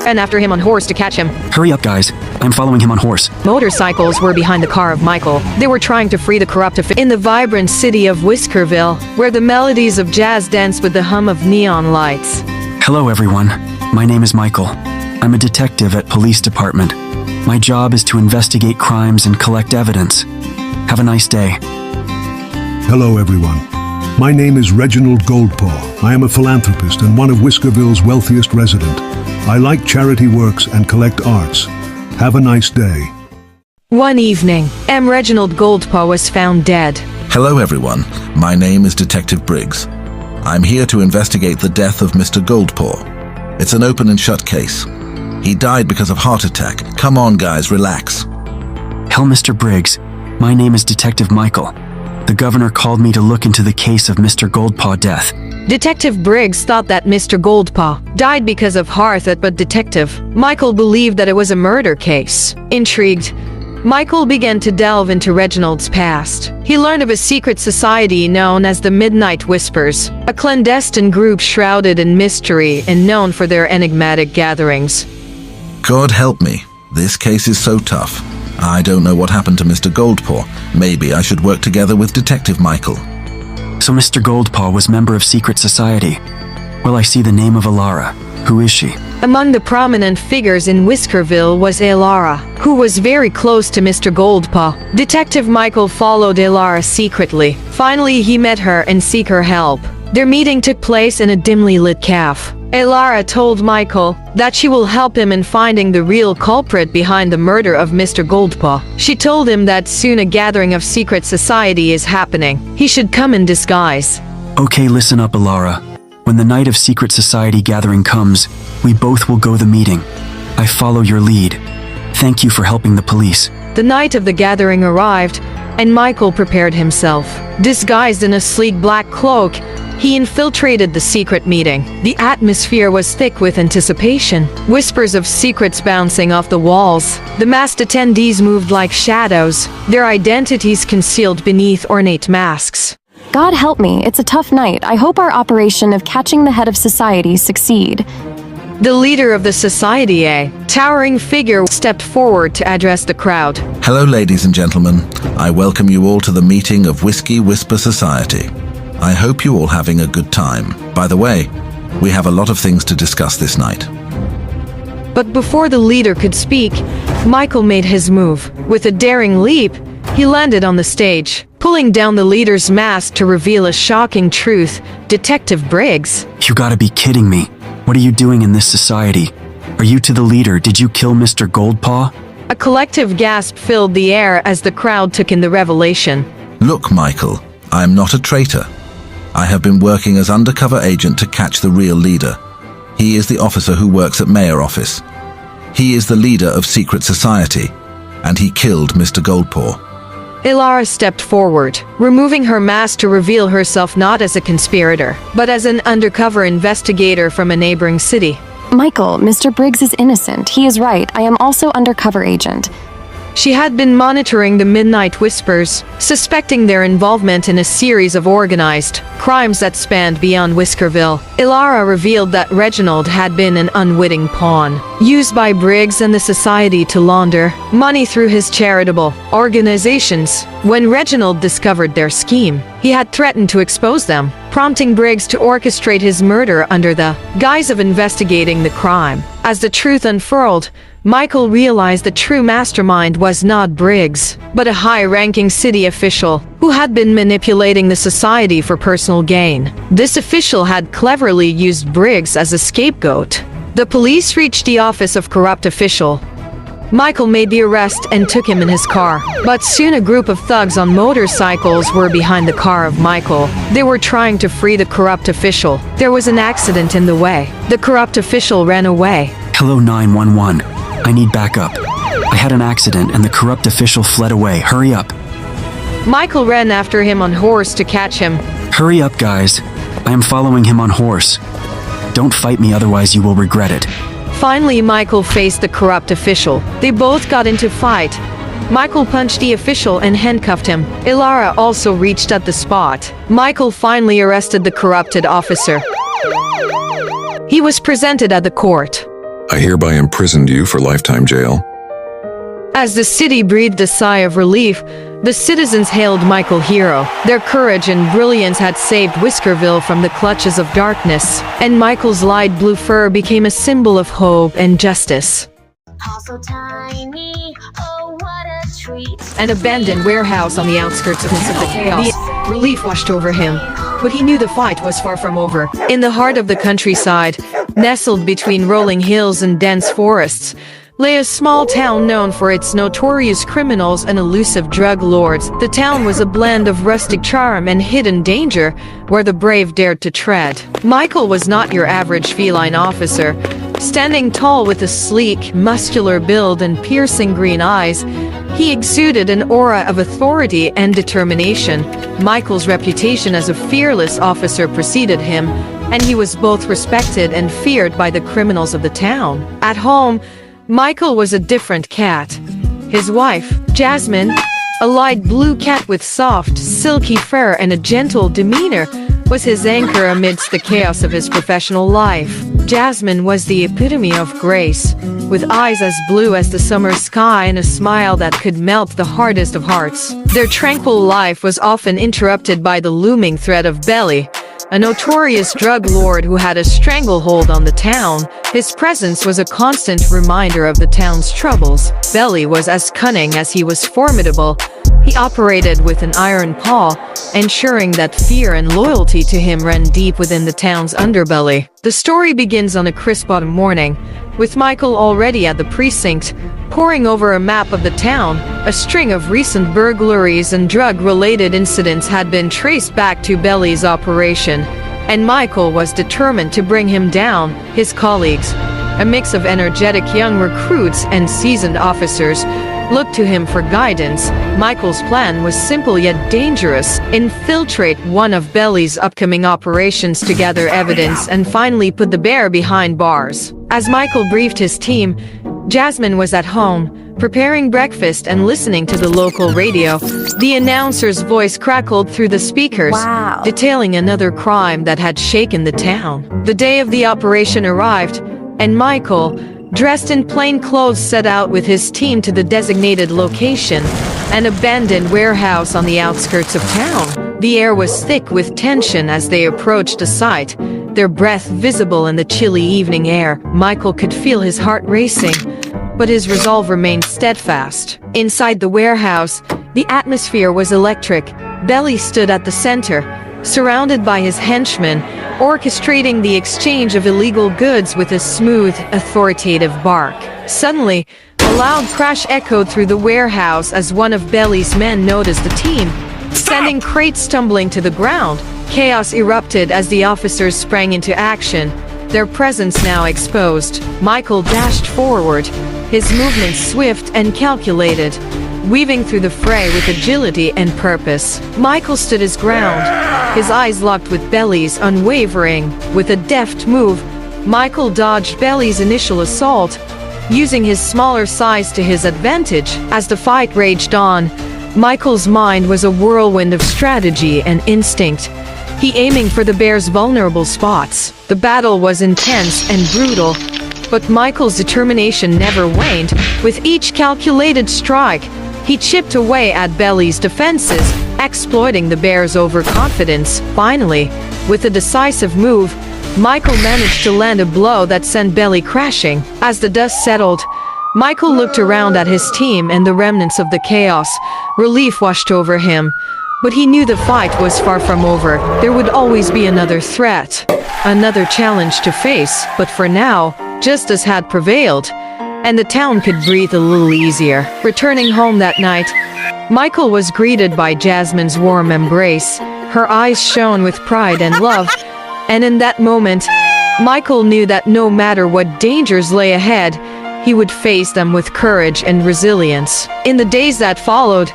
ran after him on horse to catch him. Hurry up, guys. I'm following him on horse. Motorcycles were behind the car of Michael. They were trying to free the corrupt official in the vibrant city of Whiskerville, where the melodies of jazz danced with the hum of neon lights. Hello, everyone. My name is Michael. I'm a detective at police department. My job is to investigate crimes and collect evidence. Have a nice day. Hello, everyone. My name is Reginald Goldpaw. I am a philanthropist and one of Whiskerville's wealthiest resident. I like charity works and collect arts. Have a nice day. One evening, Reginald Goldpaw was found dead. Hello everyone, my name is Detective Briggs. I'm here to investigate the death of Mr. Goldpaw. It's an open and shut case. He died because of heart attack. Come on guys, relax. Hell, Mr. Briggs. My name is Detective Michael. The governor called me to look into the case of Mr. Goldpaw death. Detective Briggs thought that Mr. Goldpaw died because of heart attack, but Detective Michael believed that it was a murder case. Intrigued, Michael began to delve into Reginald's past. He learned of a secret society known as the Midnight Whispers, a clandestine group shrouded in mystery and known for their enigmatic gatherings. God help me, this case is so tough. I don't know what happened to Mr. Goldpaw. Maybe I should work together with Detective Michael. So Mr. Goldpaw was member of secret society. Well, I see the name of Alara. Who is she? Among the prominent figures in Whiskerville was Alara, who was very close to Mr. Goldpaw. Detective Michael followed Alara secretly. Finally, he met her and seek her help. Their meeting took place in a dimly lit cafe. Alara told Michael that she will help him in finding the real culprit behind the murder of Mr. Goldpaw. She told him that soon a gathering of secret society is happening. He should come in disguise. Okay, listen up, Alara. When the night of secret society gathering comes, we both will go the meeting. I follow your lead. Thank you for helping the police. The night of the gathering arrived, and Michael prepared himself. Disguised in a sleek black cloak, he infiltrated the secret meeting. The atmosphere was thick with anticipation, whispers of secrets bouncing off the walls. The masked attendees moved like shadows, their identities concealed beneath ornate masks. God help me, it's a tough night. I hope our operation of catching the head of society succeed. The leader of the society, a towering figure, stepped forward to address the crowd. Hello ladies and gentlemen, I welcome you all to the meeting of Whiskey Whisper Society. I hope you all having a good time. By the way, we have a lot of things to discuss this night. But before the leader could speak, Michael made his move. With a daring leap, he landed on the stage, pulling down the leader's mask to reveal a shocking truth. Detective Briggs. You gotta be kidding me. What are you doing in this society? Are you to the leader? Did you kill Mr. Goldpaw? A collective gasp filled the air as the crowd took in the revelation. Look, Michael, I am not a traitor. I have been working as undercover agent to catch the real leader. He is the officer who works at mayor office. He is the leader of secret society, and he killed Mr. Goldpaw. Alara stepped forward, removing her mask to reveal herself not as a conspirator, but as an undercover investigator from a neighboring city. Michael, Mr. Briggs is innocent. He is right. I am also undercover agent. She had been monitoring the Midnight Whispers, suspecting their involvement in a series of organized crimes that spanned beyond Whiskerville. Alara revealed that Reginald had been an unwitting pawn, used by Briggs and the society to launder money through his charitable organizations. When Reginald discovered their scheme, he had threatened to expose them, prompting Briggs to orchestrate his murder under the guise of investigating the crime. As the truth unfurled, Michael realized the true mastermind was not Briggs, but a high-ranking city official who had been manipulating the society for personal gain. This official had cleverly used Briggs as a scapegoat. The police reached the office of corrupt official. Michael made the arrest and took him in his car. But soon a group of thugs on motorcycles were behind the car of Michael. They were trying to free the corrupt official. There was an accident in the way. The corrupt official ran away. Hello 911. I need backup. I had an accident and the corrupt official fled away. Hurry up. Michael ran after him on horse to catch him. Hurry up, guys. I am following him on horse. Don't fight me, otherwise you will regret it. Finally, Michael faced the corrupt official. They both got into fight. Michael punched the official and handcuffed him. Alara also reached at the spot. Michael finally arrested the corrupted officer. He was presented at the court. I hereby imprisoned you for lifetime jail. As the city breathed a sigh of relief, the citizens hailed Michael hero. Their courage and brilliance had saved Whiskerville from the clutches of darkness, and Michael's light blue fur became a symbol of hope and justice. Also tiny, oh what a treat. An abandoned warehouse on the outskirts of the chaos. The relief washed over him, but he knew the fight was far from over. In the heart of the countryside, nestled between rolling hills and dense forests, lay a small town known for its notorious criminals and elusive drug lords. The town was a blend of rustic charm and hidden danger, where the brave dared to tread. Michael was not your average feline officer. Standing tall with a sleek, muscular build and piercing green eyes, he exuded an aura of authority and determination. Michael's reputation as a fearless officer preceded him, and he was both respected and feared by the criminals of the town. At home, Michael was a different cat. His wife, Jasmine, a light blue cat with soft, silky fur and a gentle demeanor, was his anchor amidst the chaos of his professional life. Jasmine was the epitome of grace, with eyes as blue as the summer sky and a smile that could melt the hardest of hearts. Their tranquil life was often interrupted by the looming threat of Belly, a notorious drug lord who had a stranglehold on the town. His presence was a constant reminder of the town's troubles. Belly was as cunning as he was formidable. He operated with an iron paw, ensuring that fear and loyalty to him ran deep within the town's underbelly. The story begins on a crisp autumn morning, with Michael already at the precinct, poring over a map of the town. A string of recent burglaries and drug-related incidents had been traced back to Belly's operation, and Michael was determined to bring him down. His colleagues, a mix of energetic young recruits and seasoned officers, looked to him for guidance. Michael's plan was simple yet dangerous: infiltrate one of Belly's upcoming operations to gather evidence and finally put the bear behind bars. As Michael briefed his team, Jasmine was at home, preparing breakfast and listening to the local radio. The announcer's voice crackled through the speakers, detailing another crime that had shaken the town. The day of the operation arrived, and Michael, dressed in plain clothes, set out with his team to the designated location, an abandoned warehouse on the outskirts of town. The air was thick with tension as they approached the site, their breath visible in the chilly evening air. Michael could feel his heart racing, but his resolve remained steadfast. Inside the warehouse, the atmosphere was electric. Belly stood at the center, surrounded by his henchmen, orchestrating the exchange of illegal goods with a smooth, authoritative bark. Suddenly, a loud crash echoed through the warehouse as one of Belly's men noticed the team, sending crates tumbling to the ground. Chaos erupted as the officers sprang into action, their presence now exposed. Michael dashed forward, his movements swift and calculated, weaving through the fray with agility and purpose. Michael stood his ground, his eyes locked with Belly's, unwavering. With a deft move, Michael dodged Belly's initial assault, using his smaller size to his advantage. As the fight raged on, Michael's mind was a whirlwind of strategy and instinct, he aiming for the bear's vulnerable spots. The battle was intense and brutal, but Michael's determination never waned. With each calculated strike, he chipped away at Belly's defenses, exploiting the bear's overconfidence. Finally, with a decisive move, Michael managed to land a blow that sent Belly crashing. As the dust settled, Michael looked around at his team and the remnants of the chaos. Relief washed over him, but he knew the fight was far from over. There would always be another threat, another challenge to face, but for now, justice had prevailed, and the town could breathe a little easier. Returning home that night, Michael was greeted by Jasmine's warm embrace. Her eyes shone with pride and love, and in that moment, Michael knew that no matter what dangers lay ahead, he would face them with courage and resilience. In the days that followed,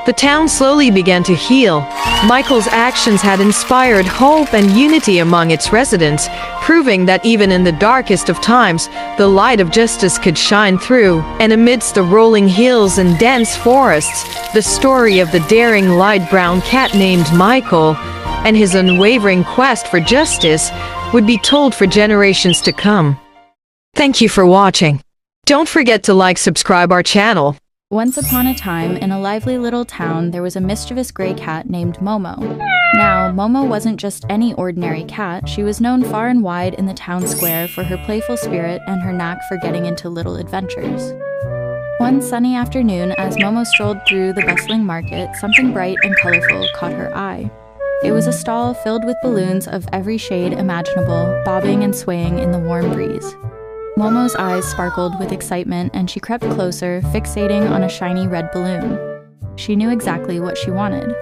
the town slowly began to heal. Michael's actions had inspired hope and unity among its residents, proving that even in the darkest of times, the light of justice could shine through. And amidst the rolling hills and dense forests, the story of the daring light brown cat named Michael and his unwavering quest for justice would be told for generations to come. Thank you for watching. Don't forget to like, subscribe our channel. Once upon a time, in a lively little town, there was a mischievous gray cat named Momo. Now, Momo wasn't just any ordinary cat. She was known far and wide in the town square for her playful spirit and her knack for getting into little adventures. One sunny afternoon, as Momo strolled through the bustling market, something bright and colorful caught her eye. It was a stall filled with balloons of every shade imaginable, bobbing and swaying in the warm breeze. Momo's eyes sparkled with excitement, and she crept closer, fixating on a shiny red balloon. She knew exactly what she wanted.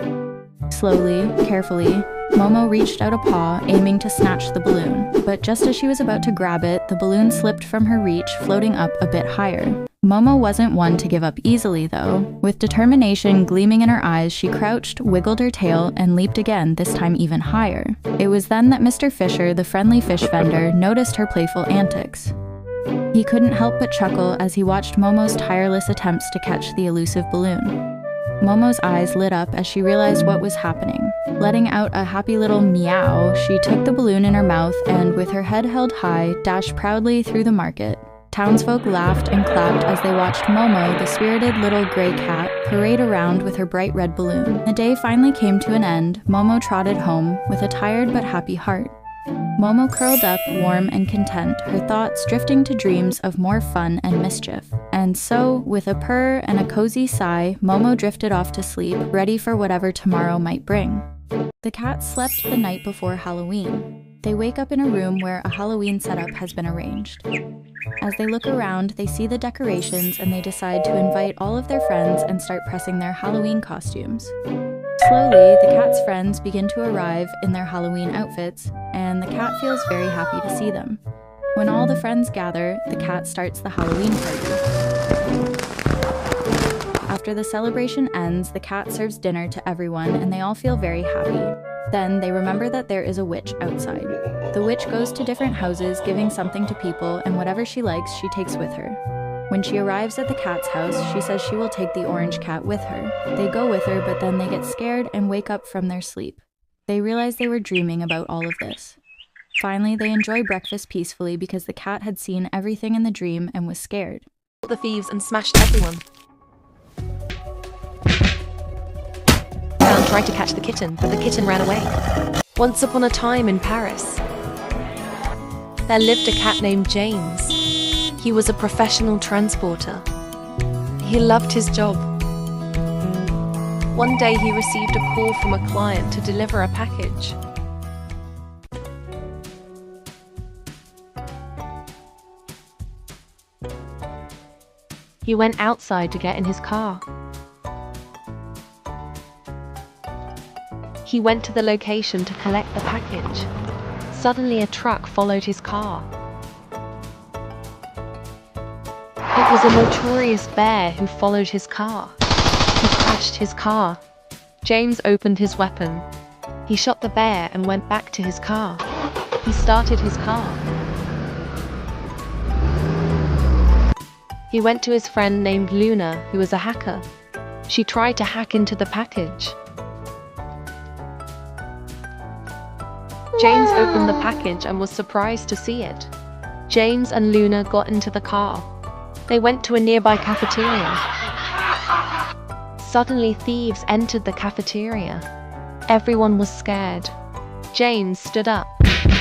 Slowly, carefully, Momo reached out a paw, aiming to snatch the balloon. But just as she was about to grab it, the balloon slipped from her reach, floating up a bit higher. Momo wasn't one to give up easily, though. With determination gleaming in her eyes, she crouched, wiggled her tail, and leaped again, this time even higher. It was then that Mr. Fisher, the friendly fish vendor, noticed her playful antics. He couldn't help but chuckle as he watched Momo's tireless attempts to catch the elusive balloon. Momo's eyes lit up as she realized what was happening. Letting out a happy little meow, she took the balloon in her mouth and, with her head held high, dashed proudly through the market. Townsfolk laughed and clapped as they watched Momo, the spirited little gray cat, parade around with her bright red balloon. The day finally came to an end. Momo trotted home with a tired but happy heart. Momo curled up, warm and content, her thoughts drifting to dreams of more fun and mischief. And so, with a purr and a cozy sigh, Momo drifted off to sleep, ready for whatever tomorrow might bring. The cats slept the night before Halloween. They wake up in a room where a Halloween setup has been arranged. As they look around, they see the decorations and they decide to invite all of their friends and start pressing their Halloween costumes. Slowly, the cat's friends begin to arrive in their Halloween outfits, and the cat feels very happy to see them. When all the friends gather, the cat starts the Halloween party. After the celebration ends, the cat serves dinner to everyone, and they all feel very happy. Then they remember that there is a witch outside. The witch goes to different houses, giving something to people, and whatever she likes, she takes with her. When she arrives at the cat's house, she says she will take the orange cat with her. They go with her, but then they get scared and wake up from their sleep. They realize they were dreaming about all of this. Finally, they enjoy breakfast peacefully because the cat had seen everything in the dream and was scared. The thieves and smashed everyone. Clown tried to catch the kitten, but the kitten ran away. Once upon a time in Paris, there lived a cat named James. He was a professional transporter. He loved his job. One day he received a call from a client to deliver a package. He went outside to get in his car. He went to the location to collect the package. Suddenly a truck followed his car. It was a notorious bear who followed his car. He crashed his car. James opened his weapon. He shot the bear and went back to his car. He started his car. He went to his friend named Luna, who was a hacker. She tried to hack into the package. James opened the package and was surprised to see it. James and Luna got into the car. They went to a nearby cafeteria. Suddenly, thieves entered the cafeteria. Everyone was scared. James stood up.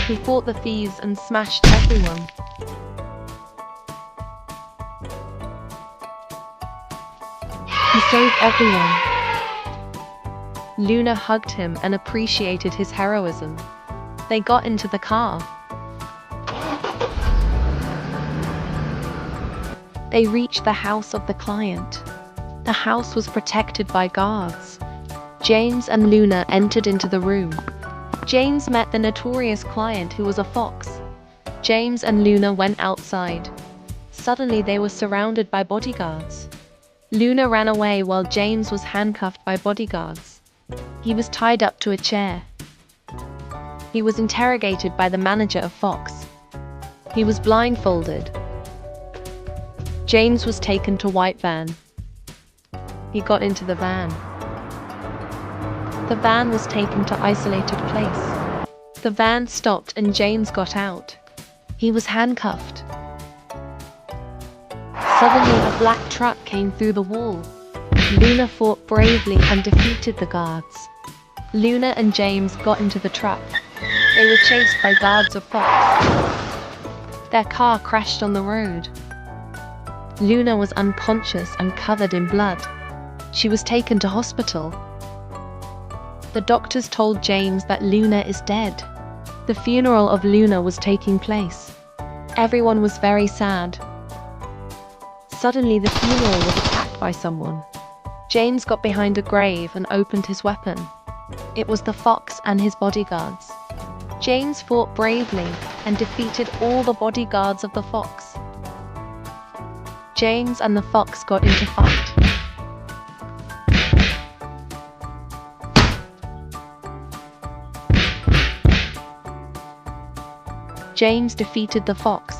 He fought the thieves and smashed everyone. He saved everyone. Luna hugged him and appreciated his heroism. They got into the car. They reached the house of the client. The house was protected by guards. James and Luna entered into the room. James met the notorious client who was a fox. James and Luna went outside. Suddenly they were surrounded by bodyguards. Luna ran away while James was handcuffed by bodyguards. He was tied up to a chair. He was interrogated by the manager of Fox. He was blindfolded. James was taken to white van. He got into the van. The van was taken to isolated place. The van stopped and James got out. He was handcuffed. Suddenly, a black truck came through the wall. Luna fought bravely and defeated the guards. Luna and James got into the truck. They were chased by guards of Fox. Their car crashed on the road. Luna was unconscious and covered in blood. She was taken to hospital. The doctors told James that Luna is dead. The funeral of Luna was taking place. Everyone was very sad. Suddenly, the funeral was attacked by someone. James got behind a grave and opened his weapon. It was the fox and his bodyguards. James fought bravely and defeated all the bodyguards of the fox. James and the fox got into fight. James defeated the fox.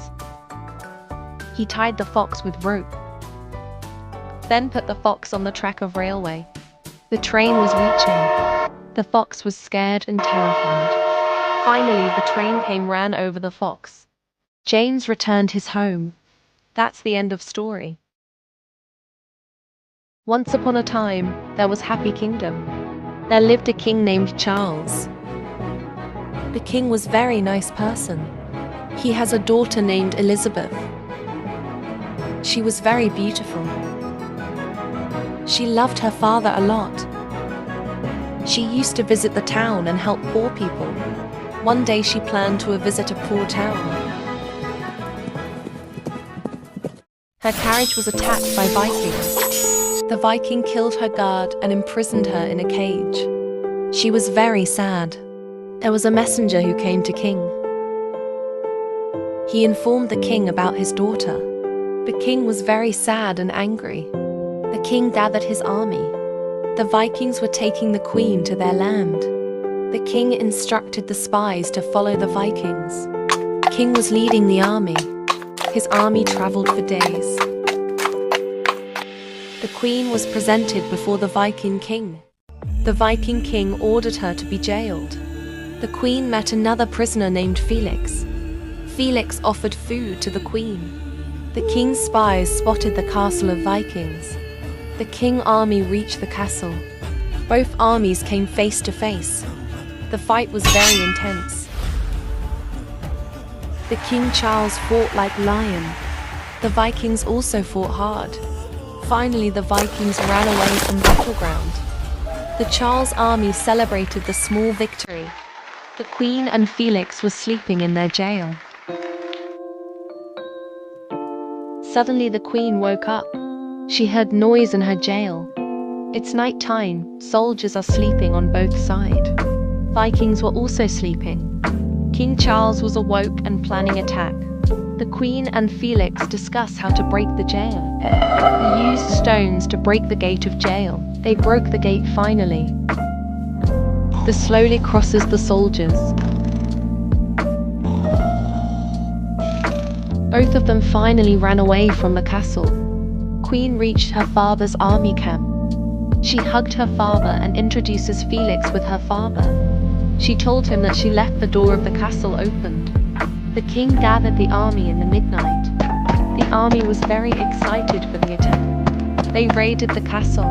He tied the fox with rope, then put the fox on the track of railway. The train was reaching. The fox was scared and terrified. Finally, the train ran over the fox. James returned his home. That's the end of story. Once upon a time, there was Happy Kingdom. There lived a king named Charles. The king was a very nice person. He has a daughter named Elizabeth. She was very beautiful. She loved her father a lot. She used to visit the town and help poor people. One day she planned to visit a poor town. Her carriage was attacked by Vikings. The Viking killed her guard and imprisoned her in a cage. She was very sad. There was a messenger who came to king. He informed the king about his daughter. The king was very sad and angry. The king gathered his army. The Vikings were taking the queen to their land. The king instructed the spies to follow the Vikings. The king was leading the army. His army traveled for days. The queen was presented before the Viking king. The Viking king ordered her to be jailed. The queen met another prisoner named Felix. Felix offered food to the queen. The king's spies spotted the castle of Vikings. The king army reached the castle. Both armies came face to face. The fight was very intense. The King Charles fought like a lion. The Vikings also fought hard. Finally, the Vikings ran away from the battleground. The Charles army celebrated the small victory. The queen and Felix were sleeping in their jail. Suddenly, the queen woke up. She heard noise in her jail. It's night time. Soldiers are sleeping on both sides. Vikings were also sleeping. King Charles was awoke and planning attack. The queen and Felix discuss how to break the jail. They used stones to break the gate of jail. They broke the gate finally. The slowly crosses the soldiers. Both of them finally ran away from the castle. Queen reached her father's army camp. She hugged her father and introduces Felix with her father. She told him that she left the door of the castle opened. The king gathered the army in the midnight. The army was very excited for the attack. They raided the castle.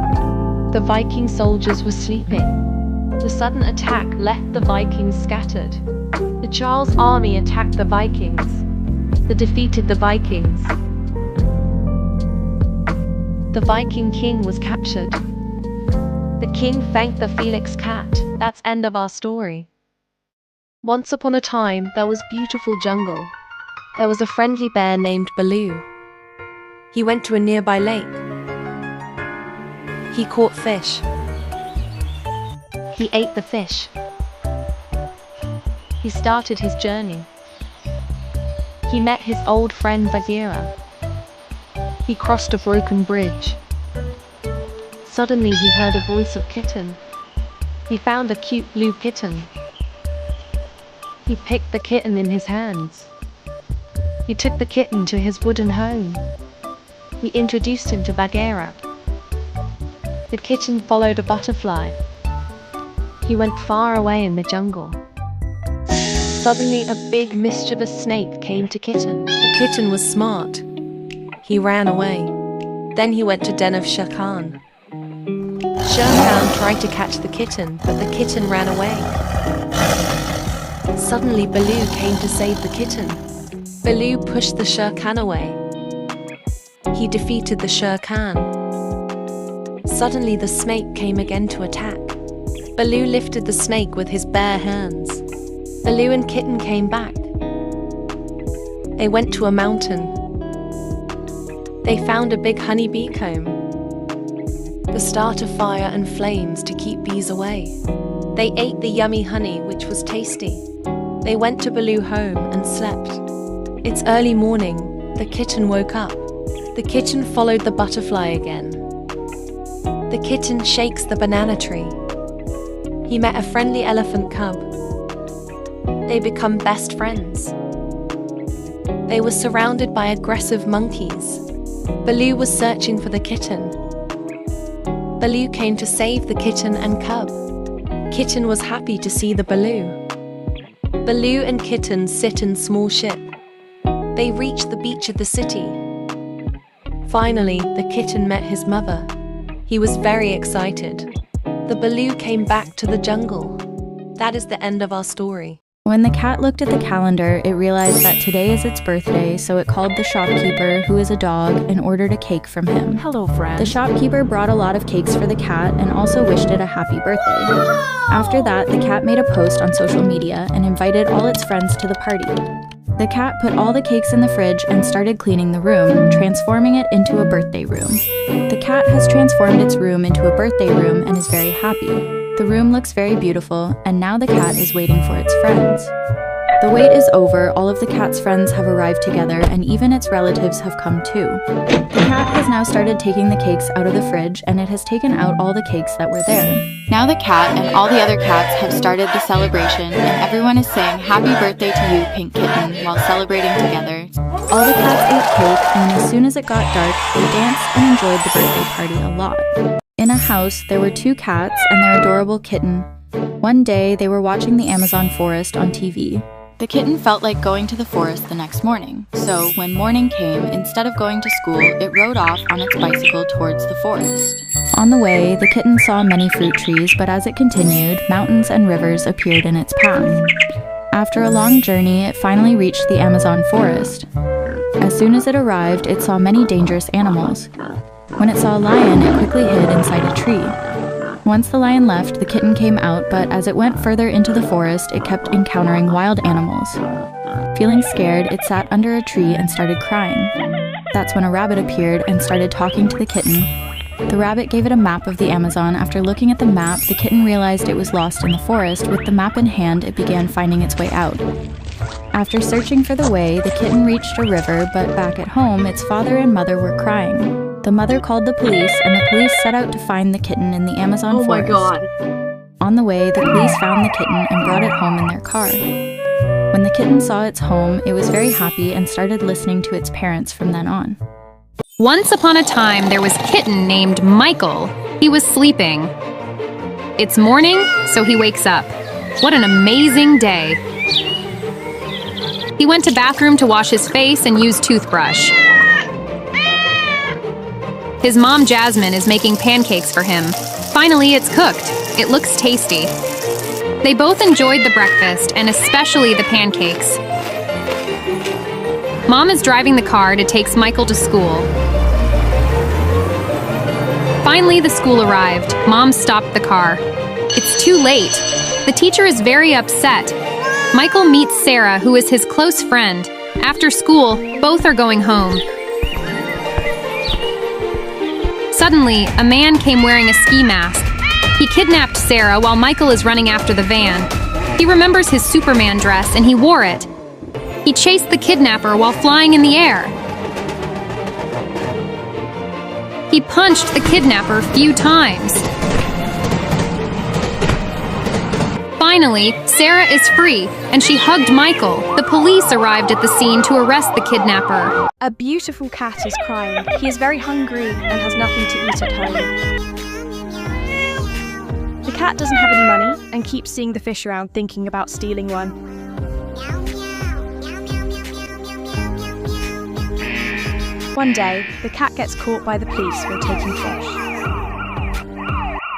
The Viking soldiers were sleeping. The sudden attack left the Vikings scattered. The Charles army attacked the Vikings. They defeated the Vikings. The Viking king was captured. The king thanked the Felix cat. That's end of our story. Once upon a time, there was beautiful jungle. There was a friendly bear named Baloo. He went to a nearby lake. He caught fish. He ate the fish. He started his journey. He met his old friend Bagheera. He crossed a broken bridge. Suddenly he heard a voice of kitten. He found a cute blue kitten. He picked the kitten in his hands. He took the kitten to his wooden home. He introduced him to Bagheera. The kitten followed a butterfly. He went far away in the jungle. Suddenly a big mischievous snake came to Kitten. The kitten was smart. He ran away. Then he went to den of Shere Khan. Shere Khan tried to catch the kitten, but the kitten ran away. Suddenly Baloo came to save the kitten. Baloo pushed the Shere Khan away. He defeated the Shere Khan. Suddenly the snake came again to attack. Baloo lifted the snake with his bare hands. Baloo and Kitten came back. They went to a mountain. They found a big honeybee comb. The start a fire and flames to keep bees away. They ate the yummy honey, which was tasty. They went to Baloo home and slept. It's early morning. The kitten woke up. The kitten followed the butterfly again. The kitten shakes the banana tree. He met a friendly elephant cub. They become best friends. They were surrounded by aggressive monkeys. Baloo was searching for the kitten. Baloo came to save the kitten and cub. Kitten was happy to see the Baloo. Baloo and Kitten sit in small ship. They reach the beach of the city. Finally, the kitten met his mother. He was very excited. The Baloo came back to the jungle. That is the end of our story. When the cat looked at the calendar, it realized that today is its birthday, so it called the shopkeeper, who is a dog, and ordered a cake from him. Hello, friend. The shopkeeper brought a lot of cakes for the cat and also wished it a happy birthday. After that, the cat made a post on social media and invited all its friends to the party. The cat put all the cakes in the fridge and started cleaning the room, transforming it into a birthday room. The cat has transformed its room into a birthday room and is very happy. The room looks very beautiful, and now the cat is waiting for its friends. The wait is over, all of the cat's friends have arrived together, and even its relatives have come too. The cat has now started taking the cakes out of the fridge, and it has taken out all the cakes that were there. Now the cat and all the other cats have started the celebration, and everyone is saying happy birthday to you, Pink Kitten, while celebrating together. All the cats ate cake, and as soon as it got dark, they danced and enjoyed the birthday party a lot. In a house, there were 2 cats and their adorable kitten. One day, they were watching the Amazon forest on TV. The kitten felt like going to the forest the next morning, so when morning came, instead of going to school, it rode off on its bicycle towards the forest. On the way, the kitten saw many fruit trees, but as it continued, mountains and rivers appeared in its path. After a long journey, it finally reached the Amazon forest. As soon as it arrived, it saw many dangerous animals. When it saw a lion, it quickly hid inside a tree. Once the lion left, the kitten came out, but as it went further into the forest, it kept encountering wild animals. Feeling scared, it sat under a tree and started crying. That's when a rabbit appeared and started talking to the kitten. The rabbit gave it a map of the Amazon. After looking at the map, the kitten realized it was lost in the forest. With the map in hand, it began finding its way out. After searching for the way, the kitten reached a river, but back at home, its father and mother were crying. The mother called the police, and the police set out to find the kitten in the Amazon forest. Oh my god. On the way, the police found the kitten and brought it home in their car. When the kitten saw its home, it was very happy and started listening to its parents from then on. Once upon a time, there was a kitten named Michael. He was sleeping. It's morning, so he wakes up. What an amazing day. He went to bathroom to wash his face and use toothbrush. His mom, Jasmine, is making pancakes for him. Finally, it's cooked. It looks tasty. They both enjoyed the breakfast, and especially the pancakes. Mom is driving the car to take Michael to school. Finally, the school arrived. Mom stopped the car. It's too late. The teacher is very upset. Michael meets Sarah, who is his close friend. After school, both are going home. Suddenly, a man came wearing a ski mask. He kidnapped Sarah while Michael is running after the van. He remembers his Superman dress and he wore it. He chased the kidnapper while flying in the air. He punched the kidnapper a few times. Finally, Sarah is free, and she hugged Michael. The police arrived at the scene to arrest the kidnapper. A beautiful cat is crying. He is very hungry and has nothing to eat at home. The cat doesn't have any money and keeps seeing the fish around, thinking about stealing one. One day, the cat gets caught by the police while taking fish.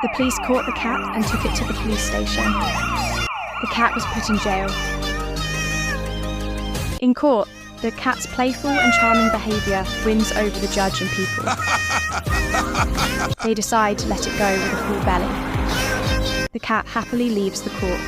The police caught the cat and took it to the police station. The cat was put in jail. In court, the cat's playful and charming behaviour wins over the judge and people. They decide to let it go with a full belly. The cat happily leaves the court.